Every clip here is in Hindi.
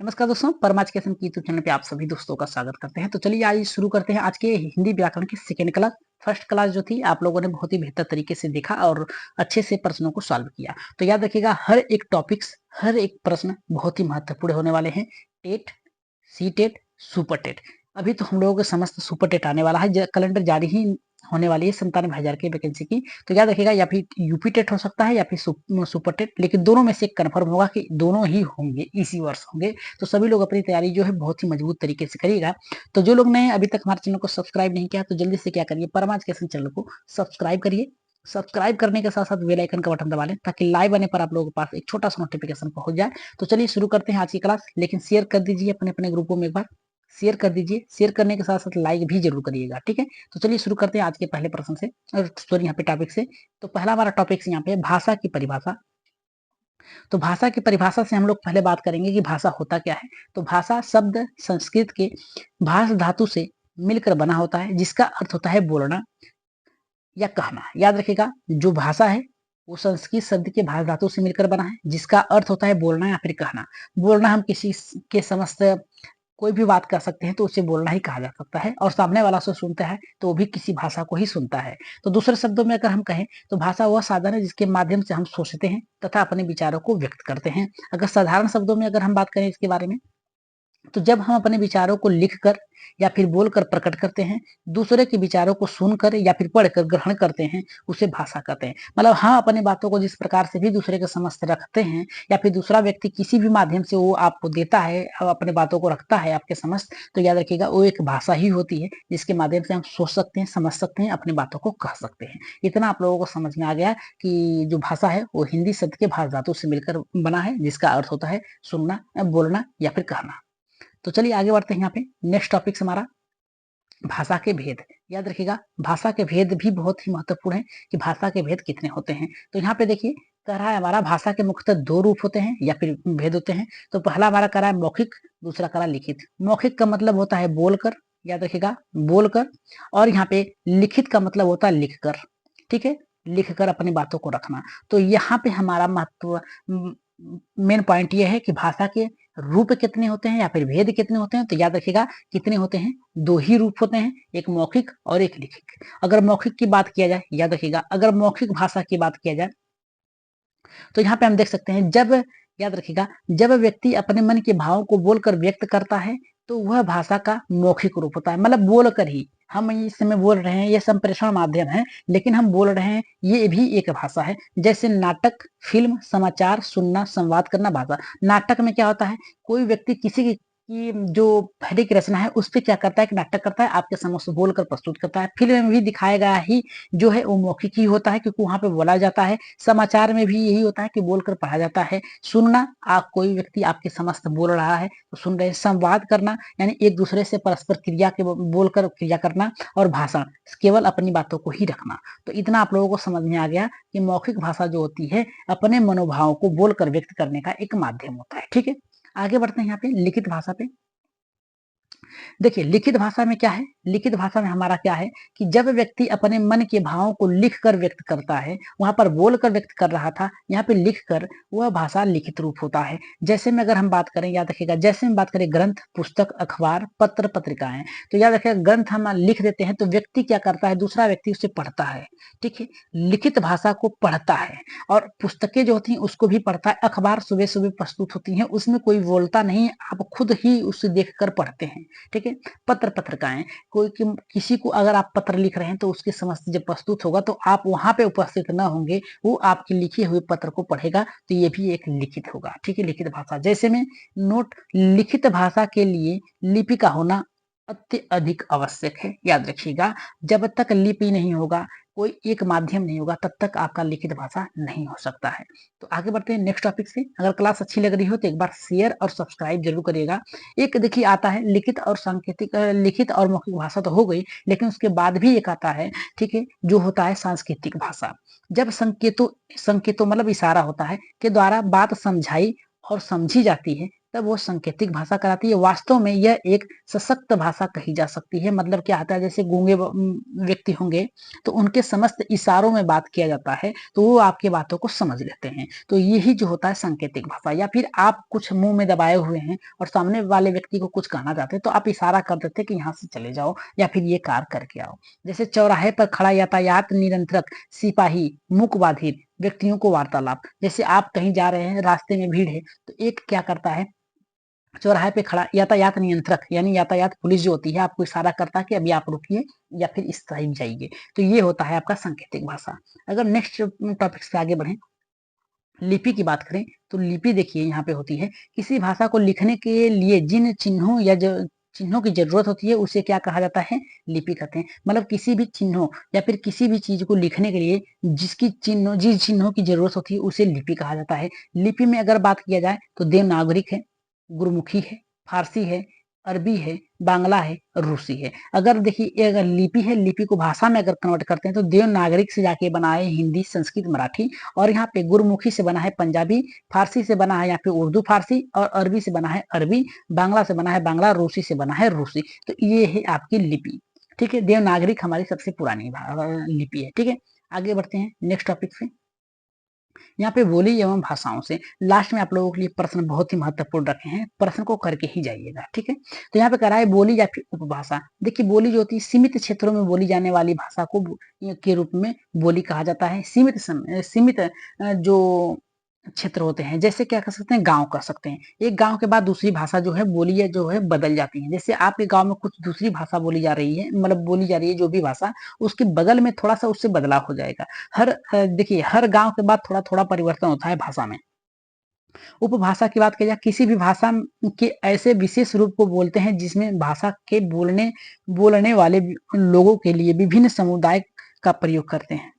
नमस्कार दोस्तों, परमा एजुकेशन की यूट्यूब चैनल पे आप सभी दोस्तों का स्वागत करते हैं। तो चलिए आज शुरू करते हैं आज के हिंदी व्याकरण की सेकेंड क्लास। फर्स्ट क्लास जो थी आप लोगों ने बहुत ही बेहतर तरीके से देखा और अच्छे से प्रश्नों को सॉल्व किया। तो याद रखिएगा हर एक टॉपिक्स, हर एक प्रश्न बहुत ही महत्वपूर्ण होने वाले हैं। TET, C TET, super TET. अभी तो हम लोगों के समस्त सुपर टेट आने वाला है, कैलेंडर जारी ही होने वाली है 97,000 की वैकेंसी की। तो याद रखिएगा या फिर यूपी टेट हो सकता है या फिर सुपर टेट, लेकिन दोनों में से कंफर्म होगा कि दोनों ही होंगे, इसी वर्ष होंगे। तो सभी लोग अपनी तैयारी जो है बहुत ही मजबूत तरीके से करिएगा। तो जो लोग नए अभी तक हमारे चैनल को सब्सक्राइब नहीं किया तो जल्दी से क्या करिए, परमा एजुकेशन चैनल को सब्सक्राइब करिए। सब्सक्राइब करने के साथ साथ बेल आइकन का बटन दबा लें ताकि लाइव आने पर आप लोगों के पास एक छोटा सा नोटिफिकेशन पहुंच जाए। तो चलिए शुरू करते हैं आज की क्लास, लेकिन शेयर कर दीजिए अपने अपने ग्रुपों में, एक बार शेयर कर दीजिए। शेयर करने के साथ साथ लाइक भी जरूर करिएगा, ठीक है। तो चलिए शुरू करते हैं आज के पहले प्रश्न से, सॉरी यहाँ पे टॉपिक से। तो पहला हमारा टॉपिक यहाँ पे भाषा की परिभाषा। तो भाषा की परिभाषा से हम लोग पहले बात करेंगे कि भाषा होता क्या है। तो भाषा शब्द संस्कृत के भाष धातु से मिलकर बना होता है, जिसका अर्थ होता है बोलना या कहना। याद रखिएगा जो भाषा है वो संस्कृत शब्द के भाष धातु से मिलकर बना है, जिसका अर्थ होता है बोलना या फिर कहना। बोलना हम किसी के समस्त कोई भी बात कर सकते हैं तो उसे बोलना ही कहा जा सकता है, और सामने वाला से सुनता है तो वो भी किसी भाषा को ही सुनता है। तो दूसरे शब्दों में अगर हम कहें तो भाषा वह साधन है जिसके माध्यम से हम सोचते हैं तथा अपने विचारों को व्यक्त करते हैं। अगर साधारण शब्दों में अगर हम बात करें इसके बारे में, तो जब हम अपने विचारों को लिखकर या फिर बोलकर प्रकट करते हैं, दूसरे के विचारों को सुनकर या फिर पढ़कर ग्रहण करते हैं, उसे भाषा कहते हैं। मतलब हम अपनी बातों को जिस प्रकार से भी दूसरे के समक्ष रखते हैं या फिर दूसरा व्यक्ति किसी भी माध्यम से वो आपको देता है, अपने बातों को रखता है आपके समक्ष, तो याद रखिएगा वो एक भाषा ही होती है जिसके माध्यम से हम सोच सकते हैं, समझ सकते हैं, अपनी बातों को कह सकते हैं। इतना आप लोगों को समझ में आ गया कि जो भाषा है वो हिंदी शब्द के भाष धातु से मिलकर बना है, जिसका अर्थ होता है सुनना, बोलना या फिर कहना। तो चलिए आगे बढ़ते हैं। यहाँ पे नेक्स्ट टॉपिक हमारा भाषा के भेद। याद रखिएगा भाषा के भेद भी बहुत ही महत्वपूर्ण है कि भाषा के भेद कितने होते हैं। तो यहाँ पे देखिए कह रहा है हमारा भाषा के मुख्यतः दो रूप होते हैं या फिर भेद होते हैं। तो पहला हमारा कह रहा है मौखिक, दूसरा कह रहा है लिखित। मौखिक का मतलब होता है बोलकर, याद रखिएगा बोलकर, और यहाँ पे लिखित का मतलब होता है लिखकर, ठीक है, लिखकर अपनी बातों को रखना। तो यहाँ पे हमारा महत्व मेन पॉइंट ये है कि भाषा के रूप कितने होते हैं या फिर भेद कितने होते हैं। तो याद रखिएगा कितने होते हैं, दो ही रूप होते हैं, एक मौखिक और एक लिखित। अगर मौखिक की बात किया जाए, याद रखिएगा अगर मौखिक भाषा की बात किया जाए तो यहाँ पे हम देख सकते हैं जब, याद रखिएगा जब व्यक्ति अपने मन के भावों को बोलकर व्यक्त करता है तो वह भाषा का मौखिक रूप होता है। मतलब बोलकर ही हम इस समय बोल रहे हैं, ये संप्रेषण माध्यम है, लेकिन हम बोल रहे हैं, ये भी एक भाषा है। जैसे नाटक, फिल्म, समाचार सुनना, संवाद करना भाषा। नाटक में क्या होता है, कोई व्यक्ति किसी की जो पहले की रचना है उस पर क्या करता है, एक नाटक करता है, आपके समक्ष बोलकर प्रस्तुत करता है। फिल्म में भी दिखाया गया ही जो है वो मौखिक ही होता है, क्योंकि वहां पे बोला जाता है। समाचार में भी यही होता है कि बोलकर पढ़ा जाता है। सुनना, आप कोई व्यक्ति आपके समस्त बोल रहा है तो सुन रहे हैं। संवाद करना यानी एक दूसरे से परस्पर क्रिया के बोलकर क्रिया करना, और भाषण केवल अपनी बातों को ही रखना। तो इतना आप लोगों को समझ में आ गया कि मौखिक भाषा जो होती है अपने मनोभावों को बोलकर व्यक्त करने का एक माध्यम होता है, ठीक है। आगे बढ़ते हैं यहाँ पे लिखित भाषा पे। देखिए लिखित भाषा में क्या है, लिखित भाषा में हमारा क्या है कि जब व्यक्ति अपने मन के भावों को लिख कर व्यक्त करता है, वहां पर बोलकर व्यक्त कर रहा था, यहाँ पे लिख कर, वह भाषा लिखित रूप होता है। जैसे में अगर हम बात करें, याद रखिएगा जैसे हम बात करें ग्रंथ, पुस्तक, अखबार, पत्र, पत्रिकाएं, तो याद रखिएगा ग्रंथ हम लिख देते हैं तो व्यक्ति क्या करता है, दूसरा व्यक्ति उसे पढ़ता है, ठीक है, लिखित भाषा को पढ़ता है। और पुस्तकें जो होती हैं उसको भी पढ़ता है। अखबार सुबह सुबह प्रस्तुत होती हैं, उसमें कोई बोलता नहीं, आप खुद ही उसे देखकर पढ़ते हैं, ठीक है। पत्र, पत्रिकाएं, कोई किसी को अगर आप पत्र लिख रहे हैं तो उसके समस्त जब प्रस्तुत होगा तो आप वहां पे उपस्थित न होंगे, वो आपके लिखे हुए पत्र को पढ़ेगा, तो ये भी एक लिखित होगा, ठीक है, लिखित भाषा। जैसे में नोट, लिखित भाषा के लिए लिपि का होना अत्यधिक आवश्यक है। याद रखिएगा जब तक लिपि नहीं होगा, कोई एक माध्यम नहीं होगा, तब तक आपका लिखित भाषा नहीं हो सकता है। तो आगे बढ़ते हैं नेक्स्ट टॉपिक से। अगर क्लास अच्छी लग रही हो तो एक बार शेयर और सब्सक्राइब जरूर करिएगा। एक देखिए आता है लिखित और सांकेतिक, लिखित और मौखिक भाषा तो हो गई, लेकिन उसके बाद भी एक आता है, ठीक है, जो होता है सांस्कृतिक भाषा। जब संकेतों संकेतों मतलब इशारा होता है के द्वारा बात समझाई और समझी जाती है तब वो सांकेतिक भाषा कहलाती है। वास्तव में यह एक सशक्त भाषा कही जा सकती है। मतलब क्या होता है, जैसे गूंगे व्यक्ति होंगे तो उनके समस्त इशारों में बात किया जाता है तो वो आपकी बातों को समझ लेते हैं। तो यही जो होता है सांकेतिक भाषा। या फिर आप कुछ मुंह में दबाए हुए हैं और सामने वाले व्यक्ति को कुछ कहना चाहते हैं तो आप इशारा कर देते हैं कि यहाँ से चले जाओ या फिर ये कार्य करके आओ। जैसे चौराहे पर खड़ा यातायात नियंत्रक सिपाही मूक बाधिर व्यक्तियों को वार्तालाप। जैसे आप कहीं जा रहे हैं, रास्ते में भीड़ है तो एक क्या करता है, चौराहे पे खड़ा यातायात नियंत्रक यानी यातायात पुलिस जो होती है आपको इशारा करता है कि अभी आप रुकिए या फिर इस साइड जाइए। तो ये होता है आपका सांकेतिक भाषा। अगर नेक्स्ट टॉपिक से आगे बढ़े, लिपि की बात करें तो लिपि देखिए यहाँ पे होती है किसी भाषा को लिखने के लिए जिन चिन्हों या जो चिन्हों की जरूरत होती है उसे क्या कहा जाता है, लिपि कहते हैं। मतलब किसी भी चिन्हों या फिर किसी भी चीज को लिखने के लिए जिस चिन्हों की जरूरत होती है उसे लिपि कहा जाता है। लिपि में अगर बात किया जाए तो देवनागरिक है, गुरमुखी है, फारसी है, अरबी है, बांग्ला है, रूसी है। अगर देखिए अगर लिपि है, लिपि को भाषा में अगर कन्वर्ट करते हैं तो देवनागरिक से जाके बना है हिंदी, संस्कृत, मराठी। और यहाँ पे गुरमुखी से बना है पंजाबी, फारसी से बना है या फिर उर्दू फारसी, और अरबी से बना है अरबी, बांग्ला से बना है बांग्ला, रूसी से बना है रूसी। तो ये है आपकी लिपि। ठीक है, देवनागरिक हमारी सबसे पुरानी लिपि है। ठीक है, आगे बढ़ते हैं नेक्स्ट टॉपिक से। यहाँ पे बोली एवं भाषाओं से लास्ट में आप लोगों के लिए प्रश्न बहुत ही महत्वपूर्ण रखे हैं, प्रश्न को करके ही जाइएगा। ठीक है, तो यहाँ पे कह रहा है बोली या फिर उपभाषा। देखिए बोली जो होती है सीमित क्षेत्रों में बोली जाने वाली भाषा को के रूप में बोली कहा जाता है। सीमित जो क्षेत्र होते हैं, जैसे क्या कर सकते हैं, गांव कर सकते हैं। एक गांव के बाद दूसरी भाषा जो है बोली है जो है बदल जाती है। जैसे आपके गांव में कुछ दूसरी भाषा बोली जा रही है, मतलब बोली जा रही है जो भी भाषा, उसके बगल में थोड़ा सा उससे बदलाव हो जाएगा। देखिए हर गांव के बाद थोड़ा थोड़ा परिवर्तन होता है भाषा में। उपभाषा की बात की जाए, किसी भी भाषा के ऐसे विशेष रूप को बोलते हैं जिसमें भाषा के बोलने वाले लोगों के लिए विभिन्न समुदाय का प्रयोग करते हैं।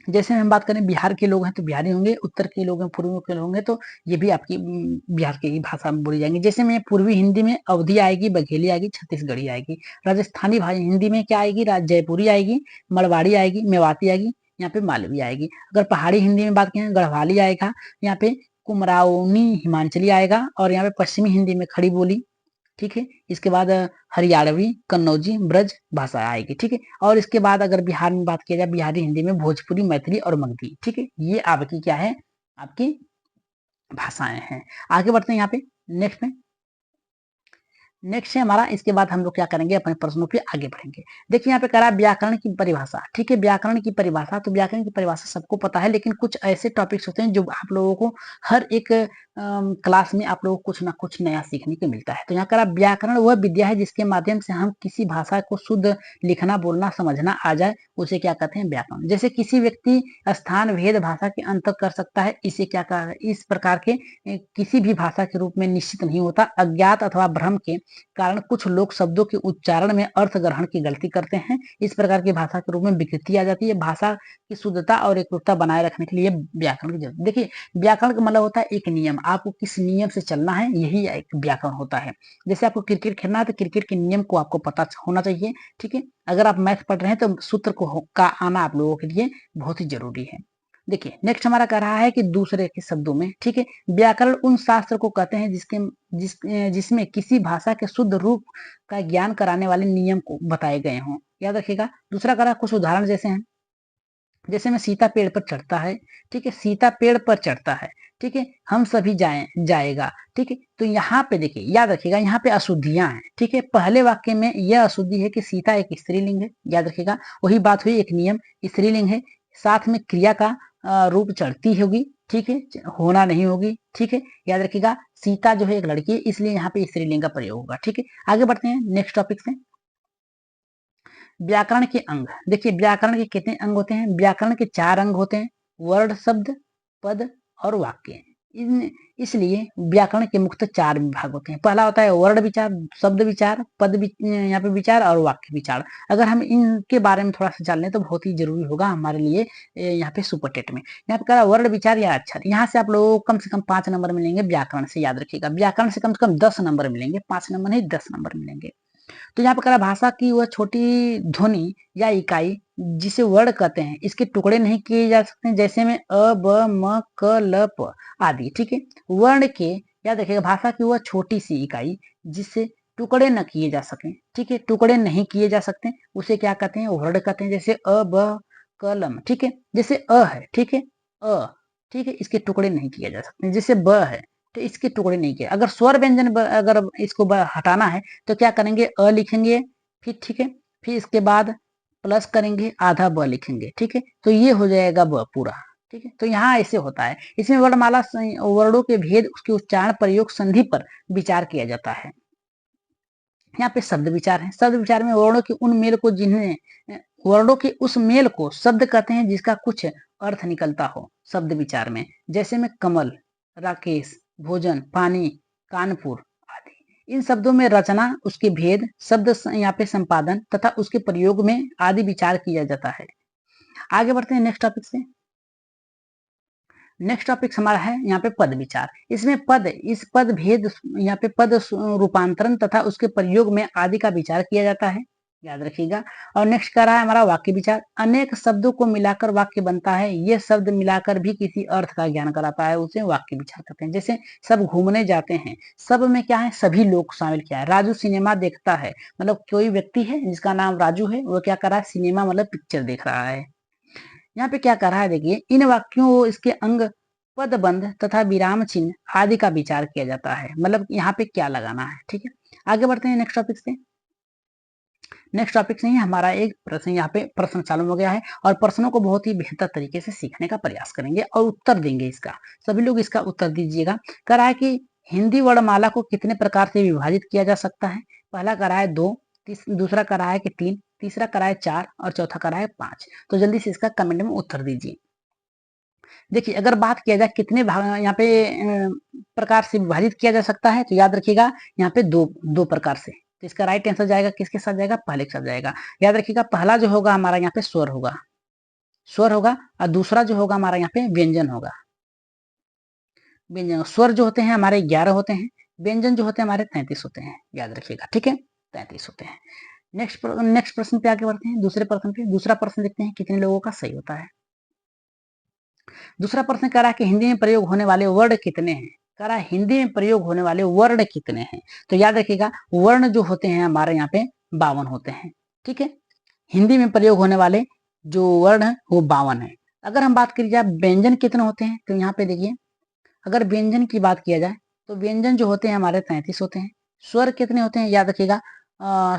जैसे हम बात करें बिहार के लोग हैं तो बिहारी होंगे, उत्तर के लोग हैं, पूर्वी के लोग होंगे तो ये भी आपकी बिहार की भाषा में बोली जाएंगी। जैसे में पूर्वी हिंदी में अवधी आएगी, बघेली आएगी, छत्तीसगढ़ी आएगी। राजस्थानी भाषा हिंदी में क्या आएगी, जयपुरी आएगी, मरवाड़ी आएगी, मेवाती आएगी, यहाँ पे मालवी आएगी। अगर पहाड़ी हिंदी में बात करें गढ़वाली आएगा, यहाँ पे कुमराउनी हिमाचली आएगा, और यहाँ पे पश्चिमी हिंदी में खड़ी बोली। ठीक है, इसके बाद हरियाणवी, कन्नौजी, ब्रज भाषा आएगी। ठीक है, और इसके बाद अगर बिहार में बात किया जाए बिहारी हिंदी में भोजपुरी, मैथिली और मगधी। ठीक है, ये आपकी क्या है, आपकी भाषाएं हैं। आगे बढ़ते हैं यहाँ पे नेक्स्ट में। नेक्स्ट है हमारा, इसके बाद हम लोग क्या करेंगे, अपने प्रश्नों पे आगे बढ़ेंगे। देखिए यहाँ पे कह रहा है व्याकरण की परिभाषा। ठीक है, व्याकरण की परिभाषा, तो व्याकरण की परिभाषा सबको पता है, लेकिन कुछ ऐसे टॉपिक्स होते हैं जो आप लोगों को हर एक क्लास में आप लोगों को कुछ ना कुछ नया सीखने को मिलता है। तो यहाँ कह रहा व्याकरण वह विद्या है जिसके माध्यम से हम किसी भाषा को शुद्ध लिखना, बोलना, समझना आ जाए, उसे क्या कहते हैं, व्याकरण। जैसे किसी व्यक्ति स्थान भेद भाषा के अंतर कर सकता है, इसे क्या कहा है, इस प्रकार के किसी भी भाषा के रूप में निश्चित नहीं होता। अज्ञात अथवा भ्रम के कारण कुछ लोग शब्दों के उच्चारण में अर्थ ग्रहण की गलती करते हैं। इस प्रकार की भाषा के रूप में विकृति आ जाती है। भाषा की शुद्धता और एकरूपता बनाए रखने के लिए व्याकरण की जरूरत। देखिए व्याकरण का मतलब होता है एक नियम, आपको किस नियम से चलना है, यही एक व्याकरण होता है। जैसे आपको क्रिकेट खेलना है तो क्रिकेट के नियम को आपको पता होना चाहिए। ठीक है, अगर आप मैथ पढ़ रहे हैं तो सूत्र का आना आप लोगों के लिए बहुत ही जरूरी है। देखिए नेक्स्ट हमारा कह रहा है कि दूसरे के शब्दों में, ठीक है, व्याकरण उन शास्त्र को कहते हैं जिसमें किसी भाषा के शुद्ध रूप का ज्ञान कराने वाले नियम को बताए गए हों। याद रखिएगा। दूसरा कह रहा है कुछ उदाहरण जैसे हैं, जैसे में सीता पेड़ पर चढ़ता है। ठीक है, सीता पेड़ पर चढ़ता है। ठीक है, हम सभी जाएगा। ठीक है, तो यहाँ पे देखिए याद रखिएगा, यहाँ पे अशुद्धियां हैं। ठीक है, पहले वाक्य में यह अशुद्धि है कि सीता एक स्त्रीलिंग है, याद रखिएगा। वही बात हुई, एक नियम स्त्रीलिंग है, साथ में क्रिया का रूप चढ़ती होगी। ठीक है, होना नहीं होगी। ठीक है, याद रखिएगा। सीता जो है एक लड़की है, इसलिए यहाँ पे स्त्रीलिंग का प्रयोग होगा। ठीक है, आगे बढ़ते हैं नेक्स्ट टॉपिक से। व्याकरण के अंग। देखिए व्याकरण के कितने अंग होते हैं, व्याकरण के 4 अंग होते हैं, वर्ड, शब्द, पद और वाक्य। इसलिए व्याकरण के मुख्य 4 विभाग होते हैं। पहला होता है वर्ण विचार, शब्द विचार, यहाँ पे विचार और वाक्य विचार। अगर हम इनके बारे में थोड़ा सा जान लें तो बहुत ही जरूरी होगा हमारे लिए यहाँ पे सुपर टेट में। यहाँ पे कहा वर्ण विचार या अक्षर, यहाँ से आप लोगों को कम से कम 5 नंबर मिलेंगे। व्याकरण से याद रखिएगा, व्याकरण से कम 10 नंबर मिलेंगे, 5 नंबर नहीं 10 नंबर मिलेंगे। तो यहाँ पे कह भाषा की वह छोटी ध्वनि या इकाई जिसे वर्ण कहते हैं, इसके टुकड़े नहीं किए जा सकते, जैसे में अ, ब, म, क, ल, प आदि। ठीक है, वर्ण के याद रखिएगा, भाषा की वह छोटी सी इकाई जिससे टुकड़े न किए जा सके, ठीक है, टुकड़े नहीं किए जा सकते, उसे क्या कहते हैं, वर्ड कहते हैं। जैसे अ ब कलम, ठीक है, जैसे अ है, ठीक है, अ, ठीक है, इसके टुकड़े नहीं किए जा सकते। जैसे ब है, तो इसके टुकड़े नहीं किए। अगर स्वर व्यंजन अगर इसको हटाना है तो क्या करेंगे, अ लिखेंगे, फिर ठीक है, फिर इसके बाद प्लस करेंगे, आधा ब लिखेंगे, ठीक है, तो ये हो जाएगा ब पूरा, ठीक है। तो यहाँ ऐसे होता है। इसमें वर्णमाला वर्णों के भेद, उसके उच्चारण, प्रयोग, संधि पर विचार किया जाता है। यहाँ पे शब्द विचार है। शब्द विचार में वर्णों के उन मेल को जिन्हें वर्णों के उस मेल को शब्द कहते हैं जिसका कुछ अर्थ निकलता हो शब्द विचार में। जैसे में कमल, राकेश, भोजन, पानी, कानपुर आदि। इन शब्दों में रचना, उसके भेद, शब्द यहाँ पे संपादन तथा उसके प्रयोग में आदि विचार किया जाता है। आगे बढ़ते हैं नेक्स्ट टॉपिक से। नेक्स्ट टॉपिक हमारा है यहाँ पे पद विचार। इसमें पद, इस पद भेद, यहाँ पे पद रूपांतरण तथा उसके प्रयोग में आदि का विचार किया जाता है, याद रखिएगा। और नेक्स्ट क्या रहा है हमारा, वाक्य विचार। अनेक शब्दों को मिलाकर वाक्य बनता है, ये शब्द मिलाकर भी किसी अर्थ का ज्ञान कराता है, उसे वाक्य विचार कहते हैं। जैसे सब घूमने जाते हैं, सब में क्या है, सभी लोग शामिल किया है। राजू सिनेमा देखता है, मतलब कोई व्यक्ति है जिसका नाम राजू है, वो क्या कर रहा है, सिनेमा मतलब पिक्चर देख रहा है। यहाँ पे क्या कर रहा है, देखिए, इन वाक्यों, इसके अंग, पदबंध तथा विराम चिन्ह आदि का विचार किया जाता है, मतलब यहाँ पे क्या लगाना है, ठीक है। आगे बढ़ते हैं नेक्स्ट टॉपिक से। नेक्स्ट टॉपिक से ही हमारा एक प्रश्न, यहाँ पे प्रश्न चालू हो गया है, और प्रश्नों को बहुत ही बेहतर तरीके से सीखने का प्रयास करेंगे और उत्तर देंगे इसका। सभी लोग इसका उत्तर दीजिएगा। कह रहा है कि हिंदी वर्णमाला को कितने प्रकार से विभाजित किया जा सकता है। पहला कह रहा है 2, दूसरा कह रहा है कि 3, तीसरा कह रहा है 4 और चौथा कह रहा है 5। तो जल्दी से इसका कमेंट में उत्तर दीजिए। देखिए, अगर बात किया जाए कितने भाग यहाँ पे प्रकार से विभाजित किया जा सकता है, तो याद रखिएगा यहाँ पे दो प्रकार से। तो इसका राइट आंसर जाएगा किसके साथ जाएगा, पहले के साथ जाएगा। याद रखिएगा, पहला जो होगा हमारा यहाँ पे स्वर होगा, स्वर होगा, और दूसरा जो होगा हमारा यहाँ पे व्यंजन होगा, व्यंजन। स्वर जो होते हैं हमारे 11 होते हैं, व्यंजन जो होते हैं हमारे 33 होते हैं, याद रखिएगा, ठीक है, 33 होते हैं। नेक्स्ट प्रश्न पे आगे बढ़ते हैं, दूसरे प्रश्न पे। दूसरा प्रश्न देखते हैं कितने लोगों का सही होता है। दूसरा प्रश्न कह रहा है कि हिंदी में प्रयोग होने वाले वर्ण कितने हैं। कह रहा है हिंदी में प्रयोग होने वाले वर्ण कितने हैं। तो याद रखिएगा, वर्ण जो होते हैं हमारे यहाँ पे 52 होते हैं, ठीक है। हिंदी में प्रयोग होने वाले जो वर्ण है वो 52 है। अगर हम बात करी जाए व्यंजन कितने होते हैं, तो यहाँ पे देखिए, अगर व्यंजन की बात किया जाए तो व्यंजन जो होते हैं हमारे 33 होते हैं। स्वर कितने होते हैं, याद रखिएगा,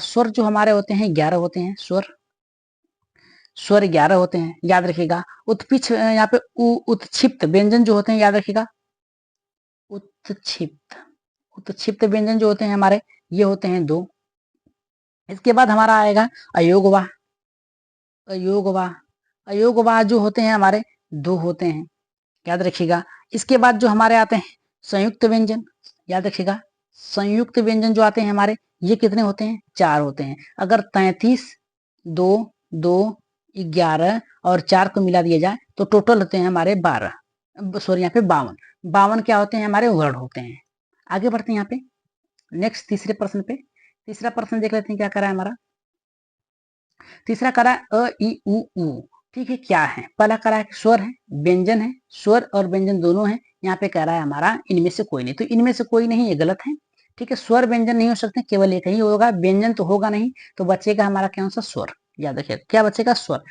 स्वर जो हमारे होते हैं 11 होते हैं। स्वर 11 होते हैं, याद रखिएगा। उत्पिछ यहाँ पे उत्क्षिप्त व्यंजन जो होते हैं, याद रखिएगा, उत्क्षिप्त उत्क्षिप्त व्यंजन जो होते हैं हमारे, ये होते हैं 2। इसके बाद हमारा आएगा अयोगवा, अयोगवा, अयोगवा जो होते हैं हमारे 2 होते हैं, याद रखिएगा। इसके बाद जो हमारे आते हैं संयुक्त व्यंजन, याद रखिएगा, संयुक्त व्यंजन जो आते हैं हमारे, ये कितने होते हैं, 4 होते हैं। अगर 33, 2, 2, 11 और 4 को मिला दिया जाए तो टोटल होते हैं हमारे 12, सॉरी यहाँ पे 52। 52 क्या होते हैं हमारे, वर्ण होते हैं। आगे बढ़ते हैं यहाँ पे नेक्स्ट तीसरे प्रश्न पे। तीसरा प्रश्न देख लेते हैं क्या करा है हमारा। तीसरा करा है अ ई उ ऊ, ठीक है, क्या है। पहला करा है स्वर है, व्यंजन है, स्वर और व्यंजन दोनों है। यहाँ पे कह रहा है हमारा इनमें से कोई नहीं, तो इनमें से कोई नहीं, ये गलत है, ठीक है। स्वर व्यंजन नहीं हो सकते, केवल एक ही होगा, व्यंजन तो होगा नहीं, तो बचेगा हमारा क्या आंसर, स्वर। याद रखिएगा क्या बचेगा, स्वर।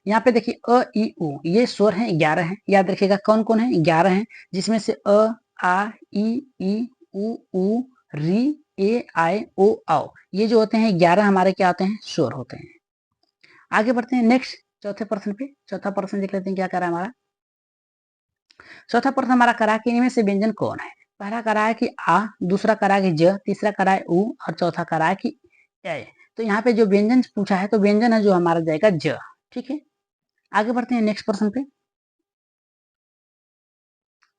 यहाँ पे देखिए अ ई उ, ये स्वर है 11 है, याद रखिएगा कौन कौन है, 11 है, जिसमें से अ आ ई उ री ए आई ओ आओ, ये जो होते हैं 11 हमारे क्या होते हैं, स्वर होते हैं। आगे बढ़ते हैं नेक्स्ट चौथे प्रश्न पे। चौथा प्रश्न देख लेते हैं क्या करा हमारा। चौथा प्रश्न हमारा करा कि इनमें से व्यंजन कौन है। पहला करा है कि आ, दूसरा करा है कि ज, तीसरा करा है उ और चौथा करा है कि ए। तो यहाँ पे जो व्यंजन पूछा है तो व्यंजन है जो हमारा जाएगा ज, ठीक है। आगे बढ़ते हैं नेक्स्ट प्रश्न पे।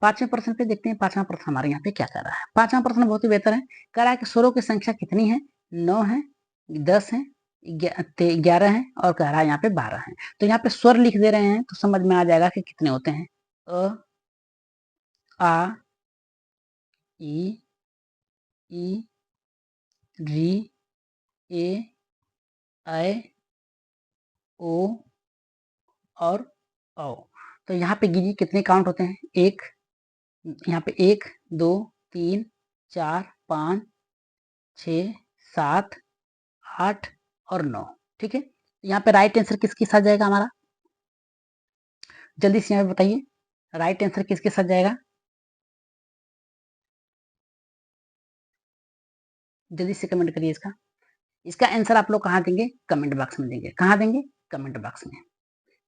पांचवें प्रश्न पे देखते हैं पांचवा प्रश्न हमारे यहाँ पे क्या कर रहा है। पांचवा प्रश्न बहुत ही बेहतर है। कह रहा है कि स्वरों की संख्या कितनी है, 9 है, 10 है, 11 है, और कह रहा है यहाँ पे 12 है। तो यहाँ पे स्वर लिख दे रहे हैं तो समझ में आ जाएगा कि कितने होते हैं। अ आ ई ई री ए ऐ ओ और औ। तो यहाँ पे गिनिए कितने काउंट होते हैं, एक, यहाँ पे 1, 2, 3, 4, 5, 6, 7, 8 और 9। ठीक है, यहाँ पे राइट आंसर किसके साथ जाएगा हमारा, जल्दी से यहाँ पे बताइए, राइट आंसर किसके साथ जाएगा, जल्दी से कमेंट करिए इसका। इसका आंसर आप लोग कहाँ देंगे, कमेंट बॉक्स में देंगे। कहाँ देंगे, कमेंट बॉक्स में।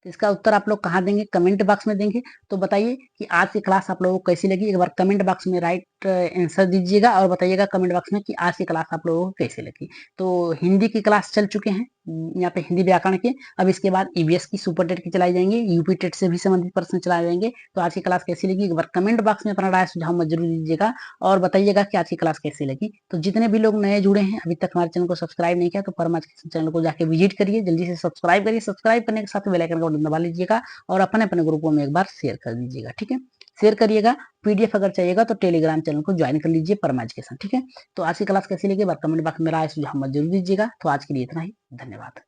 तो इसका उत्तर आप लोग कहाँ देंगे, कमेंट बॉक्स में देंगे। तो बताइए कि आज की क्लास आप लोगों को कैसी लगी, एक बार कमेंट बॉक्स में राइट आंसर दीजिएगा और बताइएगा कमेंट बॉक्स में कि आज की क्लास आप लोगों को कैसी लगी। तो हिंदी की क्लास चल चुके हैं यहाँ पे, हिंदी व्याकरण के। अब इसके बाद ईवीएस की, सुपर टेट की चलाई जाएंगे, यूपी टेट से भी संबंधित प्रश्न चलाए जाएंगे। तो आज की क्लास कैसी लगी, एक बार कमेंट बॉक्स में अपना राय सुझाव मत जरूर दीजिएगा और बताइएगा कि आज की क्लास कैसी लगी। तो जितने भी लोग नए जुड़े हैं, अभी तक हमारे चैनल को सब्सक्राइब नहीं किया, तो परम एजुकेशन चैनल को जाके विजिट करिए, जल्दी से सब्सक्राइब करिए। सब्सक्राइब करने के साथ बेल आइकन का बटन दबा लीजिएगा और अपने अपने ग्रुपों में एक बार शेयर कर दीजिएगा। ठीक है, शेयर करिएगा। पीडीएफ अगर चाहिएगा तो टेलीग्राम चैनल को ज्वाइन कर लीजिए परमा एजुकेशन। ठीक है, तो आज की क्लास कैसी लगी, बार कमेंट बॉक्स में राय सुझाव मत जरूर दीजिएगा। तो आज के लिए इतना ही, धन्यवाद।